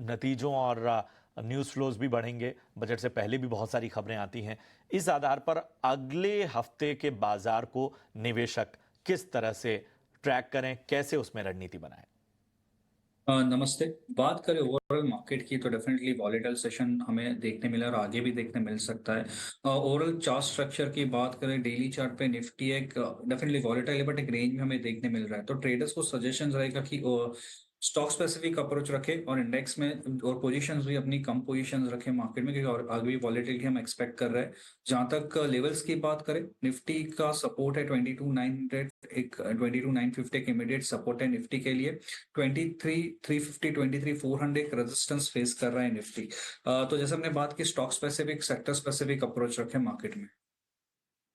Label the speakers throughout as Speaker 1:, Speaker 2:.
Speaker 1: नतीजों और news flows भी बढ़ेंगे। बजट से पहले भी बहुत सारी खबरें आती हैं। इस आधार पर अगले हफ्ते के बाजार को निवेशक किस तरह से ट्रैक करें, कैसे उसमें रणनीति बनाएं?
Speaker 2: नमस्ते। बात करें ओवरऑल मार्केट की तो डेफिनेटली वॉलेटाइल सेशन हमें देखने मिला और आगे भी देखने मिल सकता है। ओवरऑल चार्ट स्ट्रक्चर की बात करें डेली चार्ट पे निफ्टी एक डेफिनेटली वॉलेटाइल है बट एक रेंज में हमें देखने मिल रहा है। तो ट्रेडर्स को सजेशन रहेगा कि स्टॉक स्पेसिफिक अप्रोच रखें और इंडेक्स में और पोजीशंस भी अपनी कम पोजीशंस रखें मार्केट में, क्योंकि और आगे भी वॉलेटिलिटी हम एक्सपेक्ट कर रहे हैं। जहां तक लेवल्स की बात करें, निफ्टी का सपोर्ट है 22,900, एक 22,950 एक इमीडिएट सपोर्ट है निफ्टी के लिए। 23,350, 23,400 एक रेजिस्टेंस फेस कर रहा है निफ्टी। तो जैसे हमने बात की, stock specific sector specific approach रखें मार्केट में।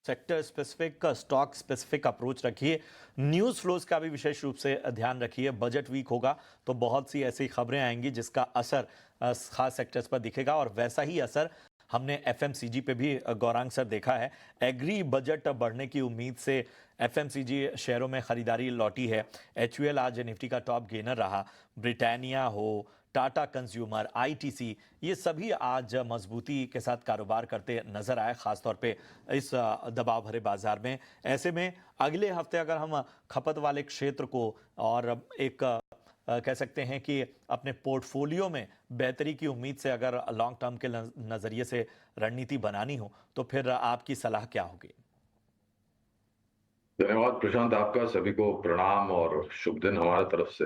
Speaker 1: Sector specific, stock specific approach रखिए। न्यूज़ फ्लोज का भी विशेष रूप से ध्यान रखिए। बजट वीक होगा तो बहुत सी ऐसी खबरें आएंगी जिसका असर खास सेक्टर्स पर दिखेगा, और वैसा ही असर हमने एफएमसीजी पे भी गौरांग सर देखा है। एग्री बजट बढ़ने की उम्मीद से एफएमसीजी शेयरों में खरीदारी लौटी है। एचयूएल आज निफ्टी का टॉप गेनर रहा। ब्रिटानिया हो, टाटा कंज्यूमर, आईटीसी, ये सभी आज मजबूती के साथ कारोबार करते नजर आए, खासतौर पे इस दबाव भरे बाजार में। ऐसे में अगले हफ्ते अगर हम खपत वाले क्षेत्र को और एक कह सकते हैं कि अपने पोर्टफोलियो में बेहतरी की उम्मीद से अगर लॉन्ग टर्म के नजरिए से रणनीति बनानी हो, तो फिर आपकी सलाह क्या होगी?
Speaker 3: धन्यवाद प्रशांत, आपका सभी को प्रणाम और शुभ दिन हमारे तरफ से।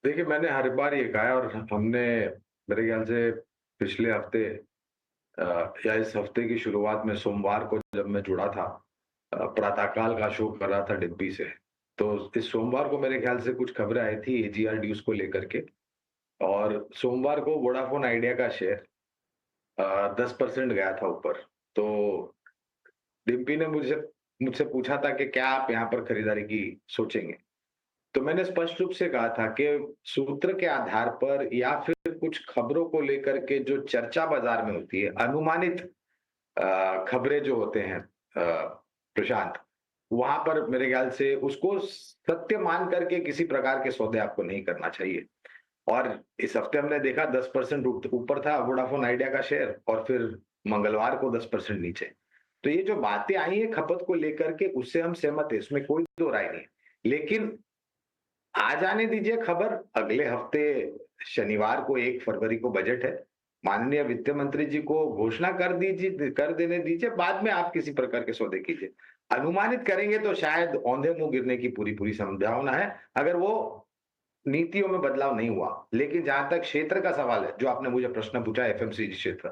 Speaker 3: देखिए, मैंने हर बार ये कहा है और हमने मेरे ख्याल से पिछले हफ्ते या इस हफ्ते की शुरुआत में सोमवार को जब मैं जुड़ा था, प्रातःकाल का शो कर रहा था डिब्बी से, तो इस सोमवार को मेरे ख्याल से कुछ खबरें आई थी एजीआर ड्यूज को लेकर के। और सोमवार को वोडाफोन आइडिया का शेयर 10% गया था ऊपर। तो डिम्पी ने मुझसे मुझसे पूछा था कि क्या आप यहाँ पर खरीदारी की सोचेंगे? तो मैंने स्पष्ट रूप से कहा था कि सूत्र के आधार पर या फिर कुछ खबरों को लेकर के जो चर्चा बाजार में होती है, अनुमानित खबरें जो होते हैं प्रशांत, वहां पर मेरे ख्याल से उसको सत्य मान करके किसी प्रकार के सौदे आपको नहीं करना चाहिए। और इस हफ्ते हमने देखा 10% ऊपर था वोडाफोन आइडिया का शेयर, और फिर मंगलवार को 10% नीचे। तो ये जो बातें आई है खपत को लेकर के, उससे हम सहमत है, इसमें कोई दो राय नहीं। लेकिन आ जाने दीजिए खबर। अगले हफ्ते शनिवार को 1 फरवरी को बजट है। माननीय वित्त मंत्री जी को घोषणा कर देने दीजिए, बाद में आप किसी प्रकार के सौदे कीजिए। अनुमानित करेंगे तो शायद औंधे मुंह गिरने की पूरी पूरी संभावना है, अगर वो नीतियों में बदलाव नहीं हुआ। लेकिन जहां तक क्षेत्र का सवाल है, जो आपने मुझे प्रश्न पूछा एफएमसीजी क्षेत्र,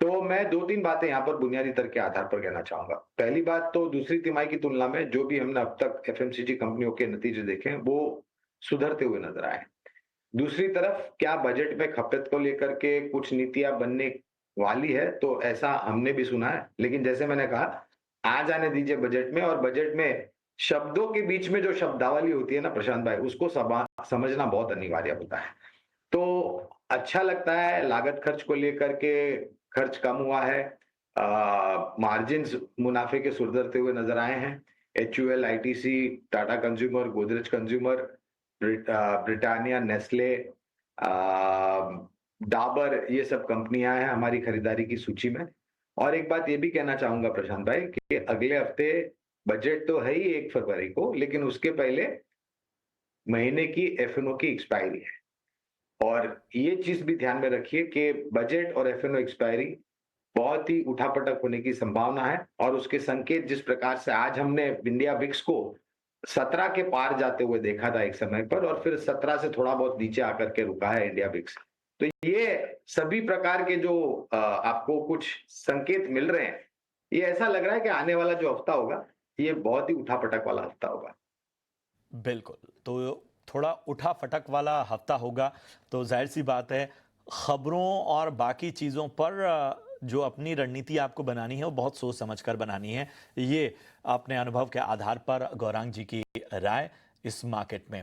Speaker 3: तो मैं 2-3 बातें यहाँ पर बुनियादी तर्क के आधार पर कहना चाहूंगा। पहली बात तो दूसरी तिमाही की तुलना में जो भी हमने अब तक एफएमसीजी कंपनियों के नतीजे देखे हैं, वो सुधरते हुए नजर आए। दूसरी तरफ क्या बजट में खपत को लेकर के कुछ नीतियां बनने वाली है, तो ऐसा हमने भी सुना है। लेकिन जैसे मैंने कहा, आ जाने दीजिए बजट में, और बजट में शब्दों के बीच में जो शब्दावली होती है ना प्रशांत भाई, उसको समझना बहुत अनिवार्य होता है। तो अच्छा लगता है लागत खर्च को लेकर के, खर्च कम हुआ है, मार्जिन्स मुनाफे के सुधरते हुए नजर आए हैं। HUL, ITC, Tata consumer, Godrej consumer, Britannia, Nestle, Dabur, ये सब कंपनियां हैं हमारी खरीदारी की सूची में। और एक बात ये भी कहना चाहूंगा प्रशांत भाई कि अगले हफ्ते बजट तो है ही 1 फरवरी को, लेकिन उसके पहले महीने की एफएनओ की एक्सपायरी है। और ये चीज भी ध्यान में रखिए कि बजट और एफएनओ एक्सपायरी बहुत ही उठापटक होने की संभावना है। और उसके संकेत जिस प्रकार से आज हमने इंडिया विक्स को 17 के पार जाते हुए देखा था एक समय पर, और फिर 17 से थोड़ा बहुत नीचे आकर के रुका है इंडिया विक्स। तो ये सभी प्रकार के जो आपको कुछ संकेत मिल रहे हैं, ये ऐसा लग रहा है कि आने वाला जो हफ्ता होगा, ये बहुत ही उठापटक वाला हफ्ता होगा।
Speaker 1: बिल्कुल। तो थोड़ा उठा फटक वाला हफ्ता होगा, तो जाहिर सी बात है खबरों और बाकी चीज़ों पर जो अपनी रणनीति आपको बनानी है वो बहुत सोच समझ कर बनानी है। ये अपने अनुभव के आधार पर गौरांग जी की राय इस मार्केट में।